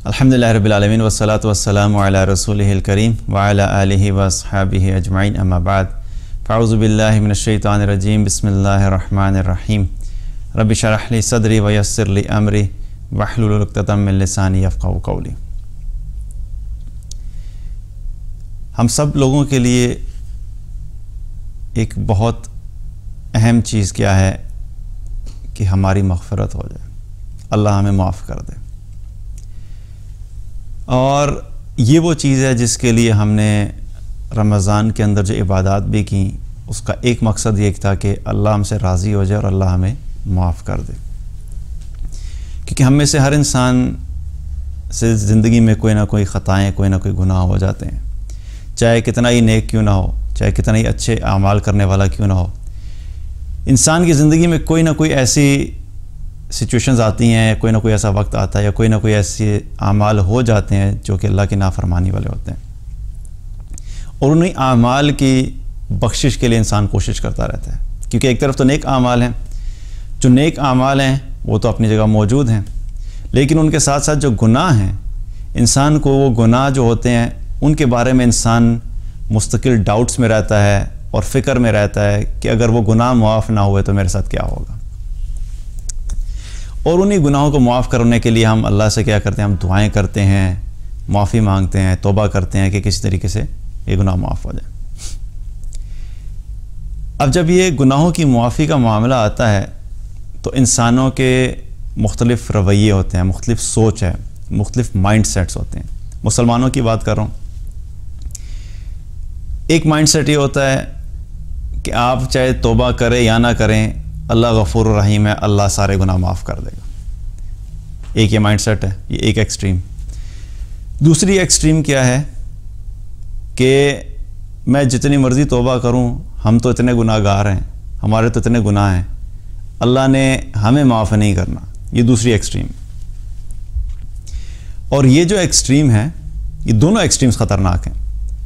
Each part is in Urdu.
الحمدللہ رب العالمین والصلاة والسلام علی رسولہ الکریم وعلی آلہ واصحابہ اجمعین اما بعد فاعوذ باللہ من الشیطان الرجیم بسم اللہ الرحمن الرحیم رب اشرح لی صدری ویسر لی امری واحلل عقدۃ من لسانی یفقہوا قولی۔ ہم سب لوگوں کے لیے ایک بہت اہم چیز کیا ہے کہ ہماری مغفرت ہو جائے، اللہ ہمیں معاف کر دے۔ اور یہ وہ چیز ہے جس کے لیے ہم نے رمضان کے اندر جو عبادات بھی کیں، اس کا ایک مقصد یہ تھا کہ اللہ ہم سے راضی ہو جائے اور اللہ ہمیں معاف کر دے، کیونکہ ہم میں سے ہر انسان سے زندگی میں کوئی نہ کوئی خطائیں، کوئی نہ کوئی گناہ ہو جاتے ہیں، چاہے کتنا ہی نیک کیوں نہ ہو، چاہے کتنا ہی اچھے اعمال کرنے والا کیوں نہ ہو۔ انسان کی زندگی میں کوئی نہ کوئی ایسی سچویشنز آتی ہیں، کوئی نہ کوئی ایسا وقت آتا ہے یا کوئی نہ کوئی ایسے اعمال ہو جاتے ہیں جو کہ اللہ کی نافرمانی والے ہوتے ہیں، اور انہیں اعمال کی بخشش کے لیے انسان کوشش کرتا رہتا ہے، کیونکہ ایک طرف تو نیک اعمال ہیں، جو نیک اعمال ہیں وہ تو اپنی جگہ موجود ہیں، لیکن ان کے ساتھ ساتھ جو گناہ ہیں، انسان کو وہ گناہ جو ہوتے ہیں ان کے بارے میں انسان مستقل ڈاؤٹس میں رہتا ہے اور فکر میں رہتا ہے کہ اگر وہ گناہ معاف نہ ہوئے تو میرے ساتھ کیا ہوگا۔ اور انہی گناہوں کو معاف کرنے کے لیے ہم اللہ سے کیا کرتے ہیں، ہم دعائیں کرتے ہیں، معافی مانگتے ہیں، توبہ کرتے ہیں کہ کسی طریقے سے یہ گناہ معاف ہو جائے۔ اب جب یہ گناہوں کی معافی کا معاملہ آتا ہے تو انسانوں کے مختلف رویے ہوتے ہیں، مختلف سوچ ہے، مختلف مائنڈ سیٹس ہوتے ہیں۔ مسلمانوں کی بات کر رہا ہوں، ایک مائنڈ سیٹ یہ ہوتا ہے کہ آپ چاہے توبہ کریں یا نہ کریں، اللہ غفور الرحیم ہے، اللہ سارے گناہ معاف کر دے گا۔ ایک یہ مائنڈ سیٹ ہے، یہ ایک ایکسٹریم۔ دوسری ایکسٹریم کیا ہے کہ میں جتنی مرضی توبہ کروں، ہم تو اتنے گناہ گار ہیں، ہمارے تو اتنے گناہ ہیں، اللہ نے ہمیں معاف نہیں کرنا۔ یہ دوسری ایکسٹریم۔ اور یہ جو ایکسٹریم ہے، یہ دونوں ایکسٹریمز خطرناک ہیں۔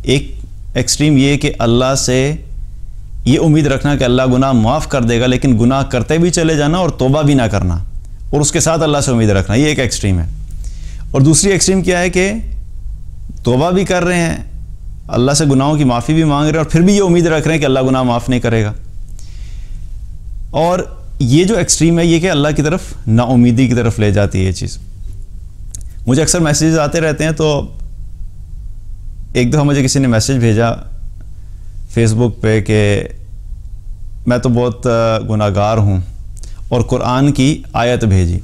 ایک ایکسٹریم یہ کہ اللہ سے یہ امید رکھنا کہ اللہ گناہ معاف کر دے گا، لیکن گناہ کرتے بھی چلے جانا اور توبہ بھی نہ کرنا، اور اس کے ساتھ اللہ سے امید رکھنا، یہ ایک ایکسٹریم ہے۔ اور دوسری ایکسٹریم کیا ہے کہ توبہ بھی کر رہے ہیں، اللہ سے گناہوں کی معافی بھی مانگ رہے ہیں، اور پھر بھی یہ امید رکھ رہے ہیں کہ اللہ گناہ معاف نہیں کرے گا۔ اور یہ جو ایکسٹریم ہے یہ کہ اللہ کی طرف نا امیدی کی طرف لے جاتی ہے یہ چیز۔ مجھے اکثر میسیجز آتے رہتے ہیں، تو ایک دفعہ مجھے کسی نے میسیج بھیجا فیس بک پہ کہ میں تو بہت گناہ گار ہوں، اور قرآن کی آیت بھیجی،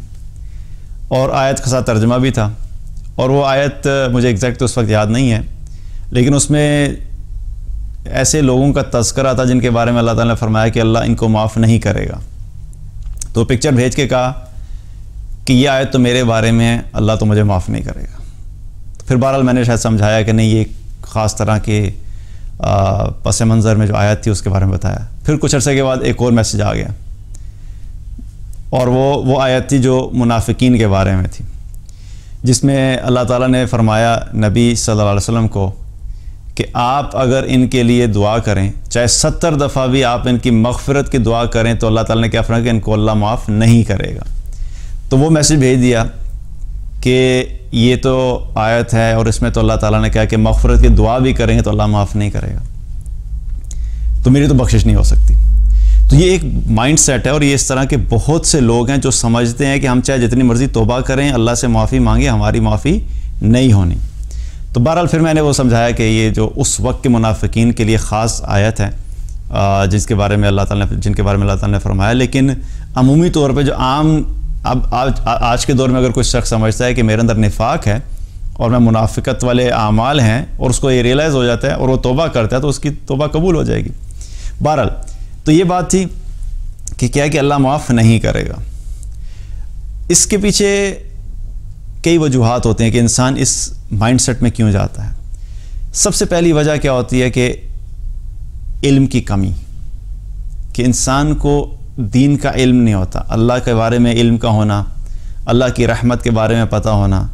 اور آیت کا ساتھ ترجمہ بھی تھا، اور وہ آیت مجھے ایگزیکٹ اس وقت یاد نہیں ہے، لیکن اس میں ایسے لوگوں کا تذکرہ تھا جن کے بارے میں اللہ تعالیٰ نے فرمایا کہ اللہ ان کو معاف نہیں کرے گا۔ تو پکچر بھیج کے کہا کہ یہ آیت تو میرے بارے میں ہے، اللہ تو مجھے معاف نہیں کرے گا۔ تو پھر بہرحال میں نے شاید سمجھایا کہ نہیں، یہ خاص طرح کے پس منظر میں جو آیت تھی اس کے بارے میں بتایا۔ پھر کچھ عرصے کے بعد ایک اور میسیج آ گیا، اور وہ آیت تھی جو منافقین کے بارے میں تھی، جس میں اللہ تعالیٰ نے فرمایا نبی صلی اللہ علیہ وسلم کو کہ آپ اگر ان کے لیے دعا کریں، چاہے 70 دفعہ بھی آپ ان کی مغفرت کی دعا کریں، تو اللہ تعالیٰ نے کیا فرمایا کہ ان کو اللہ معاف نہیں کرے گا۔ تو وہ میسیج بھیج دیا کہ یہ تو آیت ہے، اور اس میں تو اللہ تعالیٰ نے کہا کہ مغفرت کی دعا بھی کریں گے تو اللہ معاف نہیں کرے گا، تو میری تو بخشش نہیں ہو سکتی۔ تو یہ ایک مائنڈ سیٹ ہے، اور یہ اس طرح کے بہت سے لوگ ہیں جو سمجھتے ہیں کہ ہم چاہے جتنی مرضی توبہ کریں، اللہ سے معافی مانگیں، ہماری معافی نہیں ہونی۔ تو بہرحال پھر میں نے وہ سمجھایا کہ یہ جو اس وقت کے منافقین کے لیے خاص آیت ہے جن کے بارے میں اللہ تعالیٰ نے فرمایا، لیکن عمومی طور پہ جو عام آج کے دور میں اگر کوئی شخص سمجھتا ہے کہ میرے اندر نفاق ہے اور میں منافقت والے اعمال ہیں، اور اس کو یہ ریئلائز ہو جاتا ہے اور وہ توبہ کرتا ہے، تو اس کی توبہ قبول ہو جائے گی۔ بہرحال تو یہ بات تھی کہ کیا ہے کہ اللہ معاف نہیں کرے گا۔ اس کے پیچھے کئی وجوہات ہوتے ہیں کہ انسان اس مائنڈ سیٹ میں کیوں جاتا ہے۔ سب سے پہلی وجہ کیا ہوتی ہے کہ علم کی کمی، کہ انسان کو دین کا علم نہیں ہوتا، اللہ کے بارے میں علم کا ہونا، اللہ کی رحمت کے بارے میں پتہ ہونا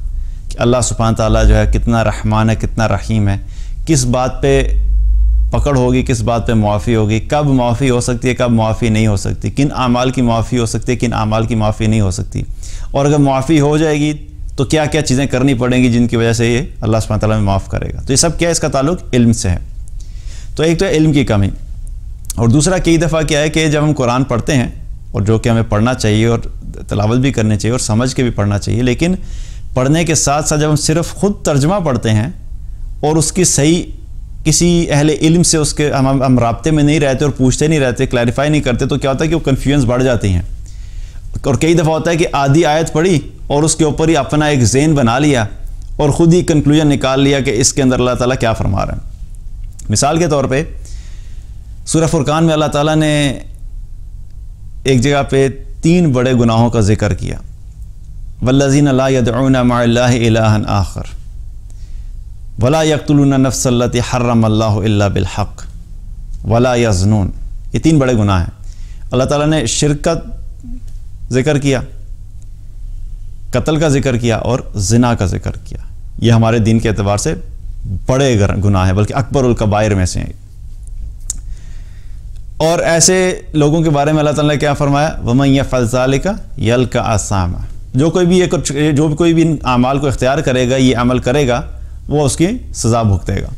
کہ اللہ سبحانہ تعالیٰ جو ہے کتنا رحمان ہے، کتنا رحیم ہے، کس بات پہ پکڑ ہوگی، کس بات پہ معافی ہوگی، کب معافی ہو سکتی ہے، کب معافی نہیں ہو سکتی، کن اعمال کی معافی ہو سکتی ہے، کن اعمال کی معافی نہیں ہو سکتی، اور اگر معافی ہو جائے گی تو کیا کیا چیزیں کرنی پڑیں گی جن کی وجہ سے یہ اللہ سبحانہ تعالیٰ میں معاف کرے گا. تو یہ سب کیا ہے؟ اس کا تعلق علم سے ہے. تو ایک تو ہے علم کی کمی، اور دوسرا کئی دفعہ کیا ہے کہ جب ہم قرآن پڑھتے ہیں، اور جو کہ ہمیں پڑھنا چاہیے اور تلاوت بھی کرنی چاہیے اور سمجھ کے بھی پڑھنا چاہیے، لیکن پڑھنے کے ساتھ ساتھ جب ہم صرف خود ترجمہ پڑھتے ہیں اور اس کی صحیح کسی اہل علم سے اس کے ہم رابطے میں نہیں رہتے اور پوچھتے نہیں رہتے، کلیریفائی نہیں کرتے، تو کیا ہوتا ہے کہ وہ کنفیوژنس بڑھ جاتی ہیں. اور کئی دفعہ ہوتا ہے کہ آدھی آیت پڑھی اور اس کے اوپر ہی اپنا ایک ذہن بنا لیا اور خود ہی کنکلوژن نکال لیا کہ اس کے اندر اللہ تعالیٰ کیا فرما رہا ہے. مثال کے طور پہ سورہ فرقان میں اللہ تعالیٰ نے ایک جگہ پہ 3 بڑے گناہوں کا ذکر کیا. والذین لا يدعون مع اللہ الہا آخر ولا يقتلون النفس التي حرم اللہ الا بالحق ولا يزنون. یہ 3 بڑے گناہ ہیں. اللہ تعالیٰ نے شرک کا ذکر کیا، قتل کا ذکر کیا اور زنا کا ذکر کیا. یہ ہمارے دین کے اعتبار سے بڑے گناہ ہیں، بلکہ اکبر الکبائر میں سے ہیں. اور ایسے لوگوں کے بارے میں اللہ تعالیٰ نے کیا فرمایا؟ وَمَن يَفْعَلْ ذَلِكَ يَلْقَ أَثَامًا. جو کوئی بھی ان اعمال کو اختیار کرے گا، یہ عمل کرے گا، وہ اس کی سزا بھگتے گا.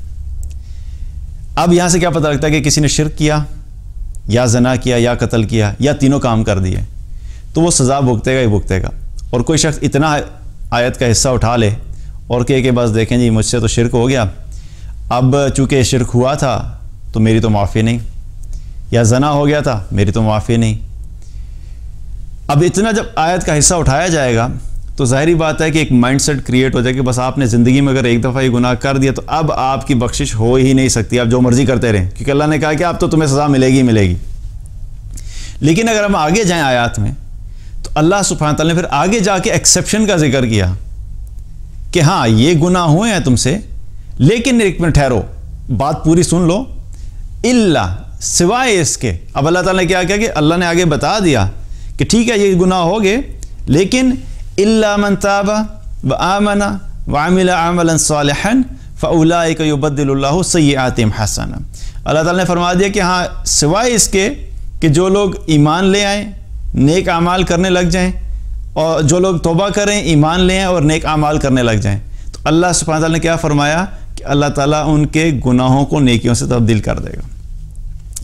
اب یہاں سے کیا پتہ لگتا ہے کہ کسی نے شرک کیا یا زنا کیا یا قتل کیا یا تینوں کام کر دیے تو وہ سزا بھگتے گا ہی بھگتے گا. اور کوئی شخص اتنا آیت کا حصہ اٹھا لے اور کہ بس دیکھیں جی مجھ سے تو شرک ہو گیا، اب چونکہ شرک ہوا تھا تو میری تو معافی نہیں، یا زنا ہو گیا تھا میری تو معافی نہیں. اب اتنا جب آیت کا حصہ اٹھایا جائے گا تو ظاہری بات ہے کہ ایک مائنڈ سیٹ کریٹ ہو جائے کہ بس آپ نے زندگی میں اگر ایک دفعہ یہ گناہ کر دیا تو اب آپ کی بخشش ہو ہی نہیں سکتی، آپ جو مرضی کرتے رہیں، کیونکہ اللہ نے کہا کہ اب تو تمہیں سزا ملے گی ملے گی. لیکن اگر ہم آگے جائیں آیات میں تو اللہ سبحانہ تعالیٰ نے پھر آگے جا کے ایکسیپشن کا ذکر کیا کہ ہاں یہ گناہ ہوئے ہیں تم سے، لیکن ایک منٹ ٹھہرو، بات پوری سن لو، الا سوائے اس کے. اب اللہ تعالیٰ نے کیا کہ اللہ نے آگے بتا دیا کہ ٹھیک ہے یہ گناہ ہو گئے، لیکن الا من تاب وآمن وعمل عملا صالحا فاولئک یبدل اللہ سیئاتہم حسنا. اللہ تعالیٰ نے فرما دیا کہ ہاں سوائے اس کے کہ جو لوگ ایمان لے آئیں، نیک اعمال کرنے لگ جائیں، اور جو لوگ توبہ کریں، ایمان لے آئیں اور نیک اعمال کرنے لگ جائیں، تو اللہ سبحانہ تعالیٰ نے کیا فرمایا کہ اللہ تعالیٰ ان کے گناہوں کو نیکیوں سے تبدیل کر دے گا.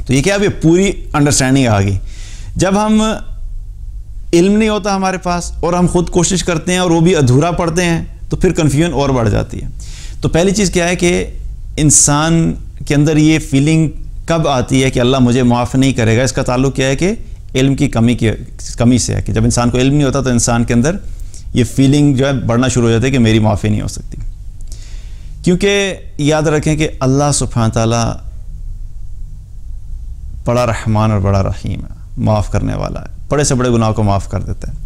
تو یہ کیا اب یہ پوری انڈرسٹینڈنگ آ گئی. جب ہم علم نہیں ہوتا ہمارے پاس اور ہم خود کوشش کرتے ہیں اور وہ بھی ادھورا پڑھتے ہیں تو پھر کنفیوژن اور بڑھ جاتی ہے. تو پہلی چیز کیا ہے کہ انسان کے اندر یہ فیلنگ کب آتی ہے کہ اللہ مجھے معاف نہیں کرے گا؟ اس کا تعلق کیا ہے کہ علم کی کمی سے ہے. کہ جب انسان کو علم نہیں ہوتا تو انسان کے اندر یہ فیلنگ جو ہے بڑھنا شروع ہو جاتی ہے کہ میری معافی نہیں ہو سکتی. کیونکہ یاد رکھیں کہ اللہ سبحانہ تعالیٰ بڑا رحمان اور بڑا رحیم ہے، معاف کرنے والا ہے، بڑے سے بڑے گناہوں کو معاف کر دیتا ہے.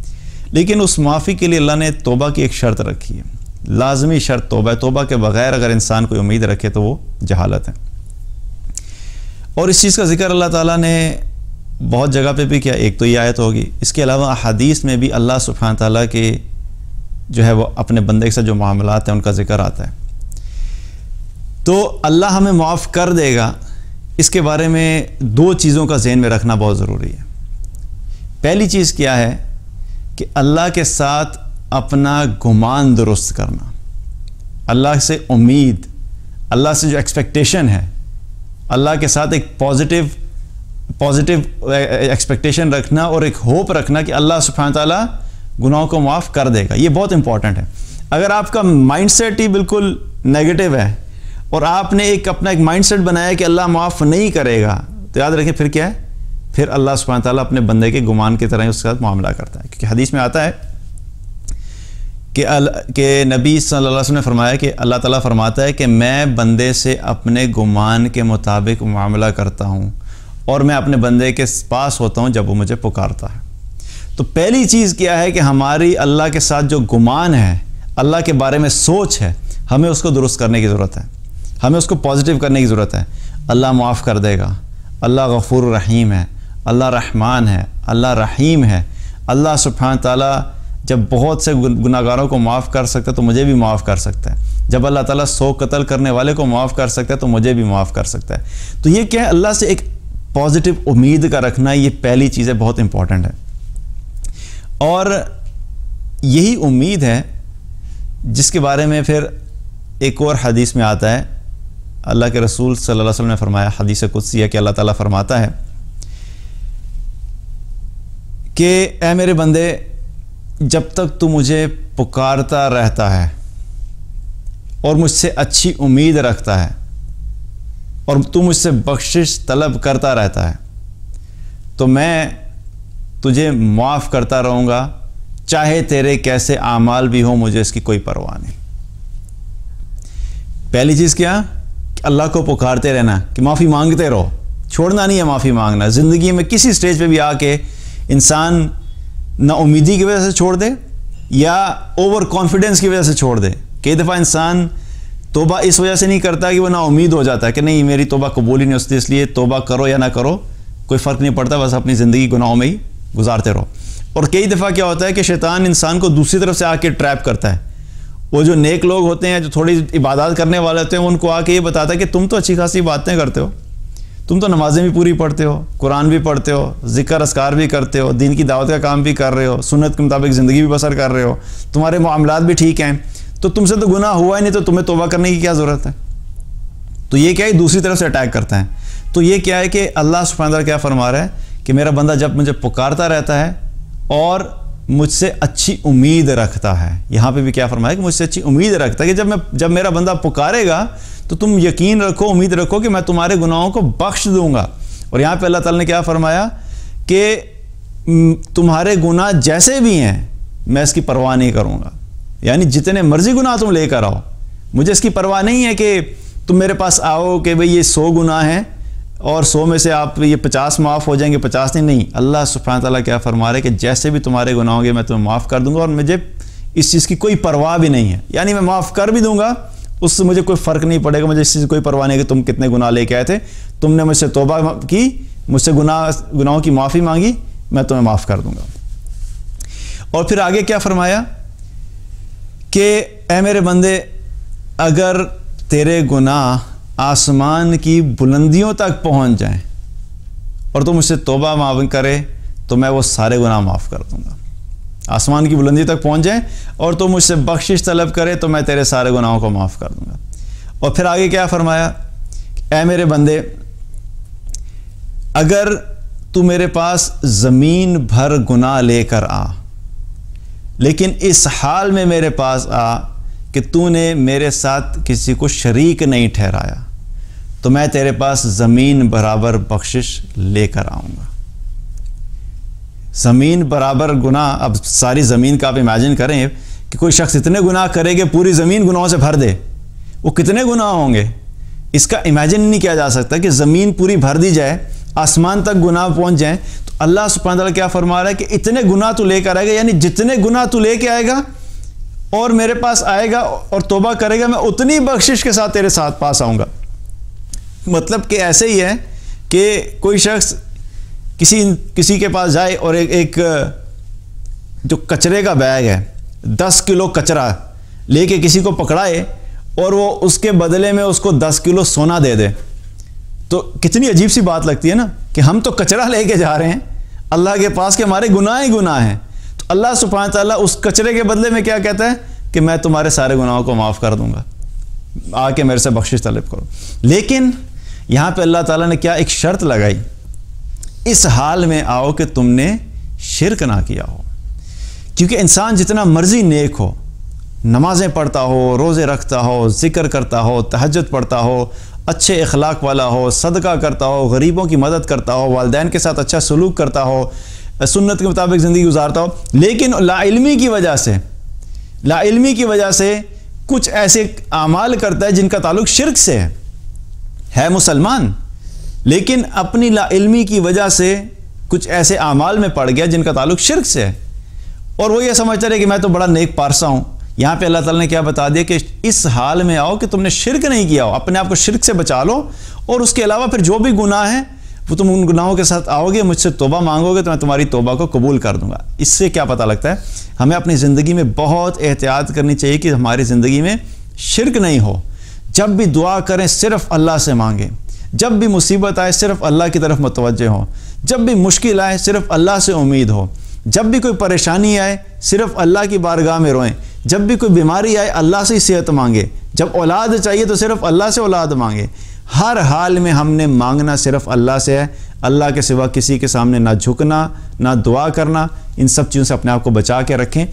لیکن اس معافی کے لیے اللہ نے توبہ کی ایک شرط رکھی ہے، لازمی شرط توبہ ہے. توبہ کے بغیر اگر انسان کوئی امید رکھے تو وہ جہالت ہے. اور اس چیز کا ذکر اللہ تعالیٰ نے بہت جگہ پہ بھی کیا. ایک تو یہ آیت ہوگی، اس کے علاوہ احادیث میں بھی اللہ سبحانہ تعالیٰ کے جو ہے وہ اپنے بندے کے ساتھ جو معاملات ہیں ان کا ذکر آتا ہے. تو اللہ ہمیں معاف کر دے گا، اس کے بارے میں 2 چیزوں کا ذہن میں رکھنا بہت ضروری ہے. پہلی چیز کیا ہے کہ اللہ کے ساتھ اپنا گمان درست کرنا، اللہ سے امید، اللہ سے جو ایکسپیکٹیشن ہے، اللہ کے ساتھ ایک پازیٹیو ایکسپیکٹیشن رکھنا اور ایک ہوپ رکھنا کہ اللہ سبحانہ تعالیٰ گناہوں کو معاف کر دے گا. یہ بہت امپورٹنٹ ہے. اگر آپ کا مائنڈ سیٹ ہی بالکل نیگیٹو ہے اور آپ نے اپنا ایک مائنڈ سیٹ بنایا کہ اللہ معاف نہیں کرے گا، تو یاد رکھیں پھر کیا ہے، پھر اللہ سبحانہ تعالیٰ اپنے بندے کے گمان کی طرح ہی اس کے ساتھ معاملہ کرتا ہے. کیونکہ حدیث میں آتا ہے کہ نبی صلی اللہ علیہ وسلم نے فرمایا کہ اللہ تعالیٰ فرماتا ہے کہ میں بندے سے اپنے گمان کے مطابق معاملہ کرتا ہوں اور میں اپنے بندے کے پاس ہوتا ہوں جب وہ مجھے پکارتا ہے. تو پہلی چیز کیا ہے کہ ہماری اللہ کے ساتھ جو گمان ہے، اللہ کے بارے میں سوچ ہے، ہمیں اس کو درست کرنے کی ضرورت ہے، ہمیں اس کو پازیٹیو کرنے کی ضرورت ہے. اللہ معاف کر دے گا، اللہ غفور رحیم ہے، اللہ رحمان ہے، اللہ رحیم ہے. اللہ سبحانہ تعالیٰ جب بہت سے گناہگاروں کو معاف کر سکتا ہے تو مجھے بھی معاف کر سکتا ہے. جب اللہ تعالیٰ 100 قتل کرنے والے کو معاف کر سکتا ہے تو مجھے بھی معاف کر سکتا ہے. تو یہ کیا ہے، اللہ سے ایک پازیٹیو امید کا رکھنا، یہ پہلی چیز ہے، بہت امپورٹنٹ ہے. اور یہی امید ہے جس کے بارے میں پھر ایک اور حدیث میں آتا ہے، اللہ کے رسول صلی اللہ علیہ وسلم نے فرمایا، حدیث قدسی ہے کہ اللہ تعالیٰ فرماتا ہے کہ اے میرے بندے، جب تک تو مجھے پکارتا رہتا ہے اور مجھ سے اچھی امید رکھتا ہے اور تو مجھ سے بخشش طلب کرتا رہتا ہے تو میں تجھے معاف کرتا رہوں گا، چاہے تیرے کیسے اعمال بھی ہوں، مجھے اس کی کوئی پرواہ نہیں۔ پہلی چیز کیا؟ کہ اللہ کو پکارتے رہنا، کہ معافی مانگتے رہو، چھوڑنا نہیں ہے معافی مانگنا۔ زندگی میں کسی سٹیج پہ بھی آ کے انسان نا امیدی کی وجہ سے چھوڑ دے یا اوور کانفیڈنس کی وجہ سے چھوڑ دے۔ کئی دفعہ انسان توبہ اس وجہ سے نہیں کرتا کہ وہ نا امید ہو جاتا ہے کہ نہیں میری توبہ قبول ہی نہیں ہوتی، اس لیے توبہ کرو یا نہ کرو کوئی فرق نہیں پڑتا، بس اپنی زندگی گناہوں میں ہی گزارتے رہو۔ اور کئی دفعہ کیا ہوتا ہے کہ شیطان انسان کو دوسری طرف سے آ کے ٹریپ کرتا ہے۔ وہ جو نیک لوگ ہوتے ہیں، جو تھوڑی عبادات کرنے والے ہوتے ہیں، ان کو آ کے یہ بتاتا ہے کہ تم تو اچھی خاصی باتیں کرتے ہو، تم تو نمازیں بھی پوری پڑھتے ہو، قرآن بھی پڑھتے ہو، ذکر اذکار بھی کرتے ہو، دین کی دعوت کا کام بھی کر رہے ہو، سنت کے مطابق زندگی بھی بسر کر رہے ہو، تمہارے معاملات بھی ٹھیک ہیں، تو تم سے تو گناہ ہوا ہی نہیں، تو تمہیں توبہ کرنے کی کیا ضرورت ہے؟ تو یہ کیا ہے؟ دوسری طرف سے اٹیک کرتا ہے۔ تو یہ کیا ہے کہ اللہ سبحانہ وتعالیٰ کیا فرما رہا ہے کہ میرا بندہ جب مجھے پکارتا رہتا ہے اور مجھ سے اچھی امید رکھتا ہے، یہاں پہ بھی کیا فرمایا کہ مجھ سے اچھی امید رکھتا ہے کہ جب میرا بندہ پکارے گا تو تم یقین رکھو، امید رکھو کہ میں تمہارے گناہوں کو بخش دوں گا۔ اور یہاں پہ اللہ تعالیٰ نے کیا فرمایا کہ تمہارے گناہ جیسے بھی ہیں میں اس کی پرواہ نہیں کروں گا، یعنی جتنے مرضی گناہ تم لے کر آؤ، مجھے اس کی پرواہ نہیں ہے کہ تم میرے پاس آؤ کہ بھئی یہ 100 گناہ ہیں اور 100 میں سے آپ یہ 50 معاف ہو جائیں گے، 50 نہیں۔ اللہ سبحانہ تعالیٰ کیا فرما رہے کہ جیسے بھی تمہارے گناہ ہوں گے میں تمہیں معاف کر دوں گا، اور مجھے اس چیز کی کوئی پرواہ بھی نہیں ہے، یعنی میں معاف کر بھی دوں گا، اس سے مجھے کوئی فرق نہیں پڑے گا، مجھے اس چیز کی کوئی پرواہ نہیں کہ تم کتنے گناہ لے کے آئے تھے، تم نے مجھ سے توبہ کی، مجھ سے گناہوں کی معافی مانگی، میں تمہیں معاف کر دوں گا۔ اور پھر آگے کیا فرمایا کہ اے میرے بندے، اگر تیرے گناہ آسمان کی بلندیوں تک پہنچ جائیں اور تو مجھ سے توبہ معاف کرے تو میں وہ سارے گناہ معاف کر دوں گا۔ آسمان کی بلندی تک پہنچ جائیں اور تو مجھ سے بخشش طلب کرے تو میں تیرے سارے گناہوں کو معاف کر دوں گا۔ اور پھر آگے کیا فرمایا؟ اے میرے بندے، اگر تو میرے پاس زمین بھر گناہ لے کر آ، لیکن اس حال میں میرے پاس آ کہ تو نے میرے ساتھ کسی کو شریک نہیں ٹھہرایا، تو میں تیرے پاس زمین برابر بخشش لے کر آؤں گا۔ زمین برابر گناہ، اب ساری زمین کا آپ امیجن کریں کہ کوئی شخص اتنے گناہ کرے کہ پوری زمین گناہوں سے بھر دے، وہ کتنے گناہ ہوں گے؟ اس کا امیجن نہیں کیا جا سکتا کہ زمین پوری بھر دی جائے، آسمان تک گناہ پہنچ جائیں۔ تو اللہ سبحانہ تعالیٰ کیا فرما رہا ہے کہ اتنے گناہ تو لے کر آئے گا، یعنی جتنے گناہ تو لے کے آئے گا اور میرے پاس آئے گا اور توبہ کرے گا، میں اتنی بخشش کے ساتھ تیرے ساتھ پاس آؤں گا۔ مطلب کہ ایسے ہی ہے کہ کوئی شخص کسی کے پاس جائے اور ایک جو کچرے کا بیگ ہے، 10 کلو کچرا لے کے کسی کو پکڑائے اور وہ اس کے بدلے میں اس کو 10 کلو سونا دے دے، تو کتنی عجیب سی بات لگتی ہے نا کہ ہم تو کچرا لے کے جا رہے ہیں اللہ کے پاس کہ ہمارے گناہ ہی گناہ ہیں، تو اللہ سبحانہ تعالیٰ اس کچرے کے بدلے میں کیا کہتا ہے کہ میں تمہارے سارے گناہوں کو معاف کر دوں گا، آ کے میرے سے بخشش طلب کرو۔ لیکن یہاں پہ اللہ تعالیٰ نے کیا ایک شرط لگائی، اس حال میں آؤ کہ تم نے شرک نہ کیا ہو، کیونکہ انسان جتنا مرضی نیک ہو، نمازیں پڑھتا ہو، روزے رکھتا ہو، ذکر کرتا ہو، تہجد پڑھتا ہو، اچھے اخلاق والا ہو، صدقہ کرتا ہو، غریبوں کی مدد کرتا ہو، والدین کے ساتھ اچھا سلوک کرتا ہو، سنت کے مطابق زندگی گزارتا ہو، لیکن لا علمی کی وجہ سے کچھ ایسے اعمال کرتا ہے جن کا تعلق شرک سے ہے مسلمان، لیکن اپنی لا علمی کی وجہ سے کچھ ایسے اعمال میں پڑ گیا جن کا تعلق شرک سے ہے، اور وہ یہ سمجھتا رہے کہ میں تو بڑا نیک پارسا ہوں۔ یہاں پہ اللہ تعالیٰ نے کیا بتا دیا کہ اس حال میں آؤ کہ تم نے شرک نہیں کیا ہو، اپنے آپ کو شرک سے بچا لو، اور اس کے علاوہ پھر جو بھی گناہ ہیں وہ تم ان گناہوں کے ساتھ آؤ گے، مجھ سے توبہ مانگو گے تو میں تمہاری توبہ کو قبول کر دوں گا۔ اس سے کیا پتہ لگتا ہے؟ ہمیں اپنی زندگی میں بہت احتیاط کرنی چاہیے کہ ہماری زندگی میں شرک نہیں ہو۔ جب بھی دعا کریں صرف اللہ سے مانگیں، جب بھی مصیبت آئے صرف اللہ کی طرف متوجہ ہوں، جب بھی مشکل آئے صرف اللہ سے امید ہو، جب بھی کوئی پریشانی آئے صرف اللہ کی بارگاہ میں روئیں۔ جب بھی کوئی بیماری آئے اللہ سے ہی صحت مانگے، جب اولاد چاہیے تو صرف اللہ سے اولاد مانگے۔ ہر حال میں ہم نے مانگنا صرف اللہ سے ہے، اللہ کے سوا کسی کے سامنے نہ جھکنا، نہ دعا کرنا۔ ان سب چیزوں سے اپنے آپ کو بچا کے رکھیں،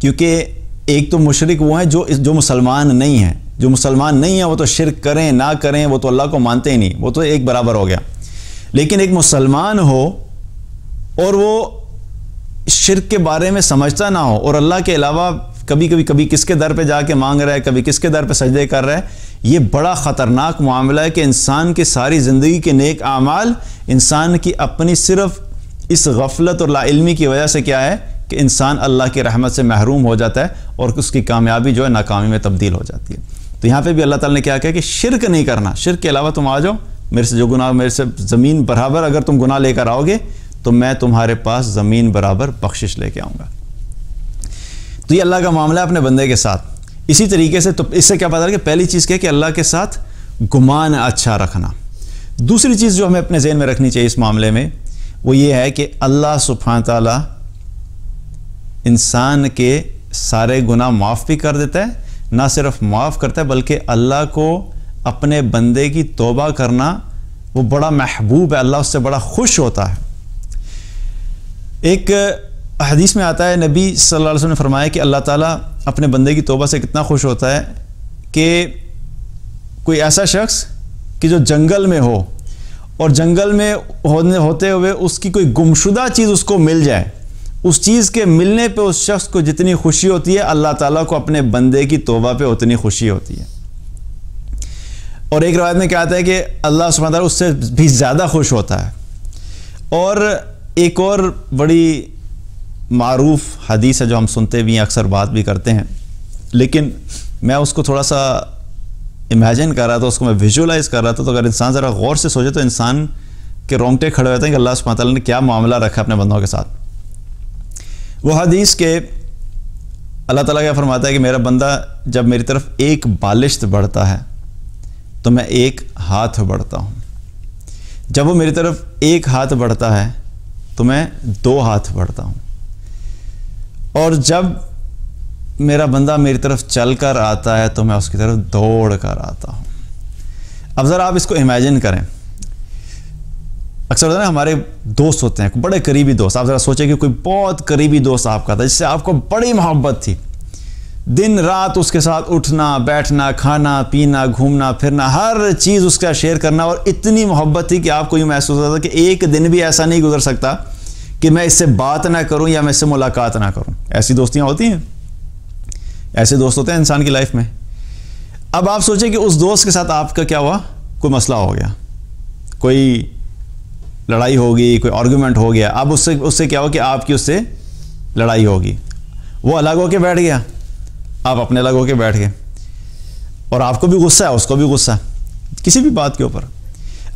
کیونکہ ایک تو مشرک وہ ہیں جو مسلمان نہیں ہیں، جو مسلمان نہیں ہیں وہ تو شرک کریں نہ کریں وہ تو اللہ کو مانتے ہی نہیں، وہ تو ایک برابر ہو گیا۔ لیکن ایک مسلمان ہو اور وہ شرک کے بارے میں سمجھتا نہ ہو اور اللہ کے علاوہ کبھی کس کے در پہ جا کے مانگ رہا ہے، کبھی کس کے در پہ سجدے کر رہا ہے، یہ بڑا خطرناک معاملہ ہے کہ انسان کی ساری زندگی کے نیک اعمال انسان کی اپنی صرف اس غفلت اور لا علمی کی وجہ سے کیا ہے کہ انسان اللہ کی رحمت سے محروم ہو جاتا ہے اور اس کی کامیابی جو ہے ناکامی میں تبدیل ہو جاتی ہے۔ تو یہاں پہ بھی اللہ تعالیٰ نے کیا کہا کہ شرک نہیں کرنا، شرک کے علاوہ تم آ جاؤ میرے سے، جو گناہ میرے سے زمین برابر اگر تم گناہ لے کر آؤ گے تو میں تمہارے پاس زمین برابر بخشش لے کے آؤں گا۔ تو یہ اللہ کا معاملہ ہے اپنے بندے کے ساتھ۔ اسی طریقے سے تو اس سے کیا پتہ ہے کہ پہلی چیز کیا ہے کہ اللہ کے ساتھ گمان اچھا رکھنا۔ دوسری چیز جو ہمیں اپنے ذہن میں رکھنی چاہیے اس معاملے میں وہ یہ ہے کہ اللہ سبحانہ تعالیٰ انسان کے سارے گناہ معاف بھی کر دیتا ہے، نہ صرف معاف کرتا ہے بلکہ اللہ کو اپنے بندے کی توبہ کرنا وہ بڑا محبوب ہے، اللہ اس سے بڑا خوش ہوتا ہے۔ ایک حدیث میں آتا ہے نبی صلی اللہ علیہ وسلم نے فرمایا کہ اللہ تعالیٰ اپنے بندے کی توبہ سے کتنا خوش ہوتا ہے کہ کوئی ایسا شخص کہ جو جنگل میں ہو اور جنگل میں ہوتے ہوئے اس کی کوئی گمشدہ چیز اس کو مل جائے، اس چیز کے ملنے پہ اس شخص کو جتنی خوشی ہوتی ہے اللہ تعالیٰ کو اپنے بندے کی توبہ پہ اتنی خوشی ہوتی ہے۔ اور ایک روایت میں کیا آتا ہے کہ اللہ سبحانہ تعالیٰ اس سے بھی زیادہ خوش ہوتا ہے۔ اور ایک اور بڑی معروف حدیث ہے جو ہم سنتے بھی ہیں، اکثر بات بھی کرتے ہیں، لیکن میں اس کو تھوڑا سا امیجن کر رہا تھا، اس کو میں ویژولائز کر رہا تھا، تو اگر انسان ذرا غور سے سوچے تو انسان کے رونگٹے کھڑے ہوتے ہیں کہ اللہ سبحانہ تعالیٰ نے کیا معاملہ رکھا اپنے بندوں کے ساتھ۔ وہ حدیث کے اللہ تعالیٰ کیا فرماتا ہے کہ میرا بندہ جب میری طرف ایک بالشت بڑھتا ہے تو میں ایک ہاتھ بڑھتا ہوں، جب وہ میری طرف ایک ہاتھ بڑھتا ہے تو میں دو ہاتھ بڑھتا ہوں، اور جب میرا بندہ میری طرف چل کر آتا ہے تو میں اس کی طرف دوڑ کر آتا ہوں۔ اب ذرا آپ اس کو امیجن کریں، اکثر ہوتا ہے نا ہمارے دوست ہوتے ہیں بڑے قریبی دوست، آپ ذرا سوچیں کہ کوئی بہت قریبی دوست آپ کا تھا جس سے آپ کو بڑی محبت تھی، دن رات اس کے ساتھ اٹھنا بیٹھنا کھانا پینا گھومنا پھرنا ہر چیز اس کا شیئر کرنا، اور اتنی محبت تھی کہ آپ کو یہ محسوس ہوتا تھا کہ ایک دن بھی ایسا نہیں گزر سکتا کہ میں اس سے بات نہ کروں یا میں اس سے ملاقات نہ کروں۔ ایسی دوستیاں ہوتی ہیں، ایسے دوست ہوتے ہیں انسان کی لائف میں۔ اب آپ سوچیں کہ اس دوست کے ساتھ آپ کا کیا ہوا، کوئی مسئلہ ہو گیا، کوئی لڑائی ہوگی، کوئی آرگومنٹ ہو گیا، اب اس سے کیا ہو کہ آپ کی اس سے لڑائی ہوگی، وہ الگ ہو کے بیٹھ گیا، آپ اپنے الگ ہو کے بیٹھ گئے، اور آپ کو بھی غصہ ہے اس کو بھی غصہ ہے کسی بھی بات کے اوپر۔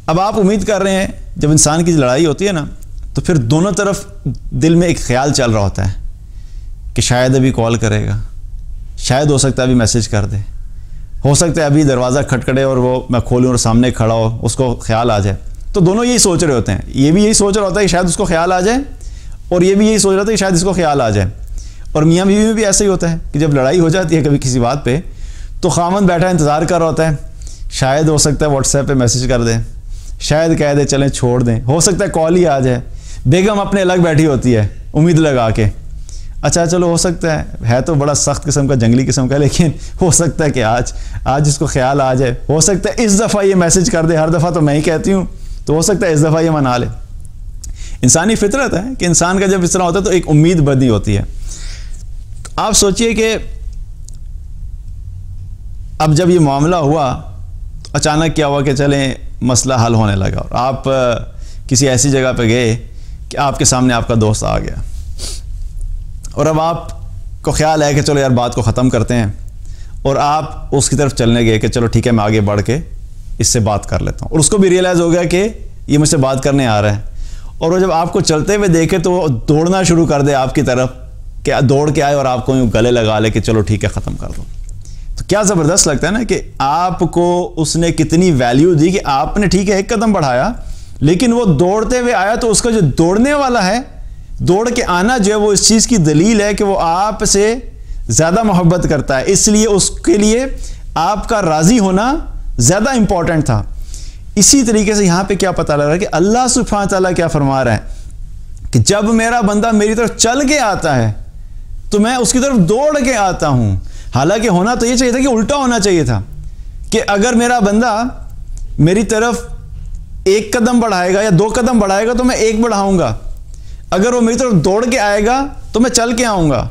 اب آپ امید کر رہے ہیں جب انسان کی لڑائی ہوتی ہے نا تو پھر دونوں طرف دل میں ایک خیال چل رہا ہوتا ہے کہ شاید ابھی کال کرے گا، شاید ہو سکتا ہے ابھی میسج کر دے، ہو سکتا ہے ابھی دروازہ کھٹکھٹے اور وہ میں کھولوں اور سامنے کھڑا ہو، اس کو خیال آ جائے۔ تو دونوں یہی سوچ رہے ہوتے ہیں، یہ بھی یہی سوچ رہا ہوتا ہے کہ شاید اس کو خیال آ جائے، اور یہ بھی یہی سوچ رہا ہوتا ہے کہ شاید اس کو خیال آ جائے۔ اور میاں بیوی میں بھی ایسا ہی ہوتا ہے کہ جب لڑائی ہو جاتی ہے کبھی کسی بات پہ تو خاوند بیٹھا انتظار کر رہا ہوتا ہے، شاید ہو سکتا ہے واٹس ایپ پہ میسج کر دیں، شاید کہہ دے چلیں چھوڑ دیں، ہو سکتا ہے کال ہی آ جائے۔ بیگم اپنے الگ بیٹھی ہوتی ہے امید لگا کے، اچھا چلو ہو سکتا ہے تو بڑا سخت قسم کا جنگلی قسم کا، لیکن ہو سکتا ہے کہ آج اس کو خیال آ جائے، ہو سکتا ہے اس دفعہ یہ میسج کر دے، ہر دفعہ تو میں ہی کہتی ہوں، تو ہو سکتا ہے اس دفعہ یہ منا لے۔ انسانی فطرت ہے کہ انسان کا جب اس طرح ہوتا ہے تو ایک امید بدی ہوتی ہے۔ آپ سوچئے کہ اب جب یہ معاملہ ہوا تو اچانک کیا ہوا کہ چلیں مسئلہ حل ہونے لگا، اور آپ کسی ایسی جگہ پہ گئے کہ آپ کے سامنے آپ کا دوست آ گیا، اور اب آپ کو خیال ہے کہ چلو یار بات کو ختم کرتے ہیں، اور آپ اس کی طرف چلنے گئے کہ چلو ٹھیک ہے میں آگے بڑھ کے اس سے بات کر لیتا ہوں، اور اس کو بھی ریئلائز ہو گیا کہ یہ مجھ سے بات کرنے آ رہا ہے، اور وہ جب آپ کو چلتے ہوئے دیکھے تو وہ دوڑنا شروع کر دے آپ کی طرف، کہ دوڑ کے آئے اور آپ کو یوں گلے لگا لے کہ چلو ٹھیک ہے ختم کر دو۔ تو کیا زبردست لگتا ہے نا کہ آپ کو اس نے کتنی ویلیو دی کہ آپ نے ٹھیک ہے ایک قدم بڑھایا، لیکن وہ دوڑتے ہوئے آیا تو اس کا جو دوڑنے والا ہے، دوڑ کے آنا جو ہے وہ اس چیز کی دلیل ہے کہ وہ آپ سے زیادہ محبت کرتا ہے، اس لیے اس کے لیے آپ کا راضی ہونا زیادہ امپورٹنٹ تھا۔ اسی طریقے سے یہاں پہ کیا پتہ لگ رہا ہے کہ اللہ سبحانہ تعالیٰ کیا فرما رہا ہے کہ جب میرا بندہ میری طرف چل کے آتا ہے تو میں اس کی طرف دوڑ کے آتا ہوں۔ حالانکہ ہونا تو یہ چاہیے تھا کہ الٹا ہونا چاہیے تھا کہ اگر میرا بندہ میری طرف ایک قدم بڑھائے گا یا 2 قدم بڑھائے گا تو میں 1 بڑھاؤں گا، اگر وہ میری طرف دوڑ کے آئے گا تو میں چل کے آؤں گا۔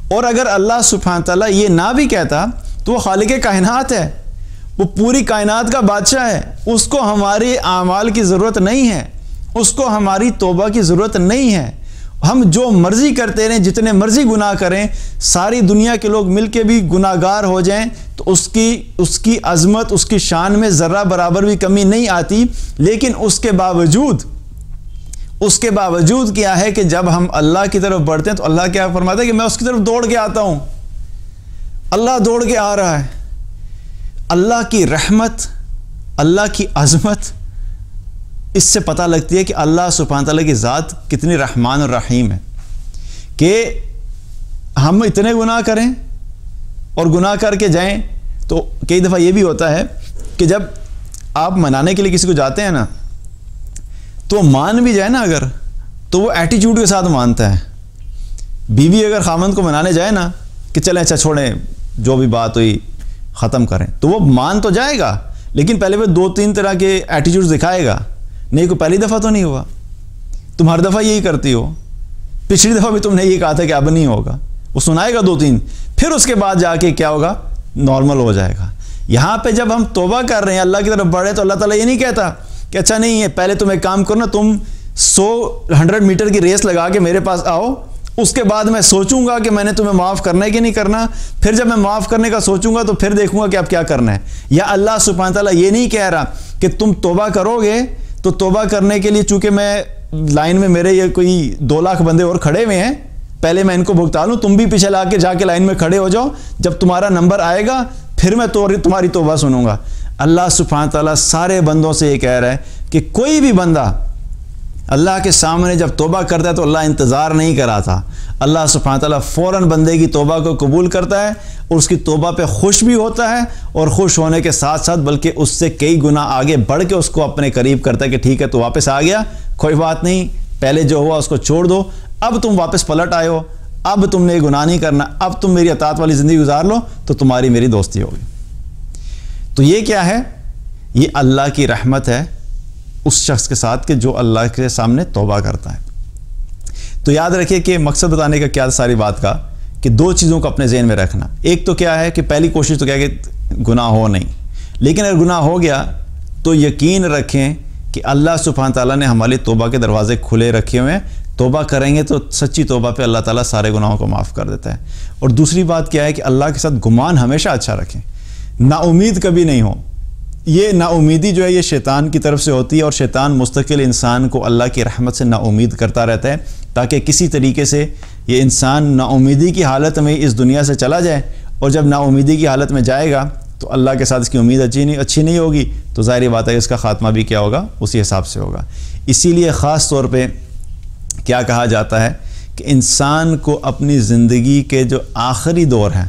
اور اگر اللہ سبحانہ تعالیٰ یہ نہ بھی کہتا تو وہ خالق کائنات ہے، وہ پوری کائنات کا بادشاہ ہے، اس کو ہمارے اعمال کی ضرورت نہیں ہے، اس کو ہماری توبہ کی ضرورت نہیں ہے۔ ہم جو مرضی کرتے رہیں، جتنے مرضی گناہ کریں، ساری دنیا کے لوگ مل کے بھی گناہ گار ہو جائیں تو اس کی عظمت، اس کی شان میں ذرہ برابر بھی کمی نہیں آتی۔ لیکن اس کے باوجود کیا ہے کہ جب ہم اللہ کی طرف بڑھتے ہیں تو اللہ کیا فرماتا ہے کہ میں اس کی طرف دوڑ کے آتا ہوں۔ اللہ دوڑ کے آ رہا ہے۔ اللہ کی رحمت، اللہ کی عظمت، اس سے پتہ لگتی ہے کہ اللہ سبحانہ تعالیٰ کی ذات کتنی رحمان اور رحیم ہے کہ ہم اتنے گناہ کریں اور گناہ کر کے جائیں۔ تو کئی دفعہ یہ بھی ہوتا ہے کہ جب آپ منانے کے لیے کسی کو جاتے ہیں نا تو مان بھی جائے نا اگر، تو وہ ایٹیچیوڈ کے ساتھ مانتا ہے۔ بیوی اگر خاوند کو منانے جائے نا کہ چلیں اچھا چھوڑیں، جو بھی بات ہوئی ختم کریں، تو وہ مان تو جائے گا لیکن پہلے وہ 2-3 طرح کے ایٹیچیوڈ دکھائے گا۔ نہیں، کوئی پہلی دفعہ تو نہیں ہوا، تم ہر دفعہ یہی کرتی ہو، پچھلی دفعہ بھی تم نے یہ کہا تھا کہ اب نہیں ہوگا، وہ سنائے گا 2-3، پھر اس کے بعد جا کے کیا ہوگا، نارمل ہو جائے گا۔ یہاں پہ جب ہم توبہ کر رہے ہیں، اللہ کی طرف بڑھے، تو اللہ تعالیٰ یہ نہیں کہتا کہ اچھا نہیں ہے، پہلے تم ایک کام کرو نا، تم 100 میٹر کی ریس لگا کے میرے پاس آؤ، اس کے بعد میں سوچوں گا کہ میں نے تمہیں معاف کرنا ہے کہ نہیں کرنا، پھر جب میں معاف کرنے کا سوچوں گا تو پھر دیکھوں گا کہ اب کیا کرنا ہے۔ یا اللہ سبحانہ تعالیٰ یہ نہیں کہہ رہا کہ تم توبہ کرو گے تو توبہ کرنے کے لیے چونکہ میں لائن میں میرے یہ کوئی 2 لاکھ بندے اور کھڑے ہوئے ہیں، پہلے میں ان کو بھگتا لوں، تم بھی پیچھے لا کے جا کے لائن میں کھڑے ہو جاؤ، جب تمہارا نمبر آئے گا پھر میں تمہاری توبہ سنوں گا۔ اللہ سبحانہ تعالیٰ سارے بندوں سے یہ کہہ رہا ہے کہ کوئی بھی بندہ اللہ کے سامنے جب توبہ کرتا ہے تو اللہ انتظار نہیں کراتا، اللہ سبحانہ تعالیٰ فوراً بندے کی توبہ کو قبول کرتا ہے اور اس کی توبہ پہ خوش بھی ہوتا ہے، اور خوش ہونے کے ساتھ ساتھ بلکہ اس سے کئی گنا آگے بڑھ کے اس کو اپنے قریب کرتا ہے کہ ٹھیک ہے تو واپس آ گیا، کوئی بات نہیں، پہلے جو ہوا اس کو چھوڑ دو، اب تم واپس پلٹ آئے ہو، اب تم نے گناہ نہیں کرنا، اب تم میری اطاعت والی زندگی گزار لو تو تمہاری میری دوستی ہوگی۔ تو یہ کیا ہے؟ یہ اللہ کی رحمت ہے اس شخص کے ساتھ کہ جو اللہ کے سامنے توبہ کرتا ہے۔ تو یاد رکھیے کہ مقصد بتانے کا کیا ساری بات کا کہ 2 چیزوں کو اپنے ذہن میں رکھنا۔ ایک تو کیا ہے کہ پہلی کوشش تو کیا ہے کہ گناہ ہو نہیں، لیکن اگر گناہ ہو گیا تو یقین رکھیں کہ اللہ سبحانہ تعالیٰ نے ہمارے توبہ کے دروازے کھلے رکھے ہوئے ہیں، توبہ کریں گے تو سچی توبہ پہ اللہ تعالیٰ سارے گناہوں کو معاف کر دیتا ہے۔ اور دوسری بات کیا ہے کہ اللہ کے ساتھ گمان ہمیشہ اچھا رکھیں، نا امید کبھی نہیں ہو۔ یہ نا امیدی جو ہے یہ شیطان کی طرف سے ہوتی ہے، اور شیطان مستقل انسان کو اللہ کی رحمت سے نا امید کرتا رہتا ہے تاکہ کسی طریقے سے یہ انسان نا امیدی کی حالت میں اس دنیا سے چلا جائے، اور جب نا امیدی کی حالت میں جائے گا تو اللہ کے ساتھ اس کی امید اچھی نہیں ہوگی، تو ظاہری بات ہے کہ اس کا خاتمہ بھی کیا ہوگا، اسی حساب سے ہوگا۔ اسی لیے خاص طور پہ کیا کہا جاتا ہے کہ انسان کو اپنی زندگی کے جو آخری دور ہیں،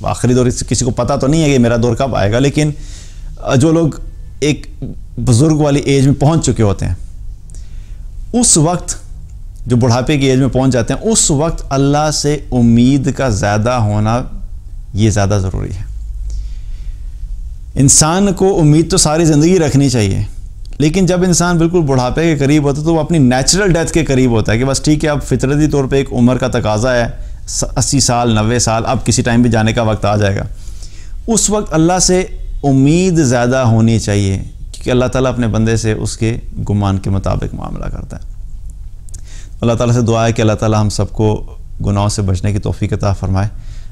آخری دور کسی کو پتہ تو نہیں ہے کہ میرا دور کب آئے گا، لیکن جو لوگ ایک بزرگ والی ایج میں پہنچ چکے ہوتے ہیں، اس وقت جو بڑھاپے کی ایج میں پہنچ جاتے ہیں، اس وقت اللہ سے امید کا زیادہ ہونا یہ زیادہ ضروری ہے۔ انسان کو امید تو ساری زندگی رکھنی چاہیے، لیکن جب انسان بالکل بڑھاپے کے قریب ہوتا ہے تو وہ اپنی نیچرل ڈیتھ کے قریب ہوتا ہے کہ بس ٹھیک ہے، اب فطرتی طور پہ ایک عمر کا تقاضا ہے، 80 سال 90 سال، اب کسی ٹائم بھی جانے کا وقت آ جائے گا۔ اس وقت اللہ سے امید زیادہ ہونی چاہیے، کیونکہ اللہ تعالیٰ اپنے بندے سے اس کے گمان کے مطابق معاملہ کرتا ہے۔ اللہ تعالیٰ سے دعا ہے کہ اللہ تعالیٰ ہم سب کو گناہوں سے بچنے کی توفیق عطا فرمائے،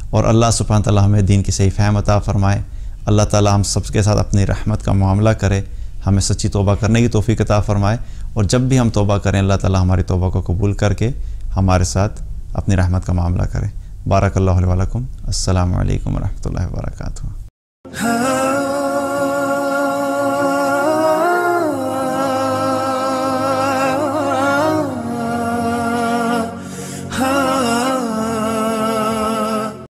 اور اللہ سبحانہ تعالیٰ ہمیں دین کی صحیح فہم عطا فرمائے۔ اللہ تعالیٰ ہم سب کے ساتھ اپنی رحمت کا معاملہ کرے، ہمیں سچی توبہ کرنے کی توفیق عطا فرمائے، اور جب بھی ہم توبہ کریں اللہ تعالیٰ ہماری توبہ کو قبول کر کے ہمارے ساتھ اپنی رحمت کا معاملہ کرے۔ بارک اللہ علیہ ولکم۔ السلام علیکم ورحمۃ اللہ وبرکاتہ۔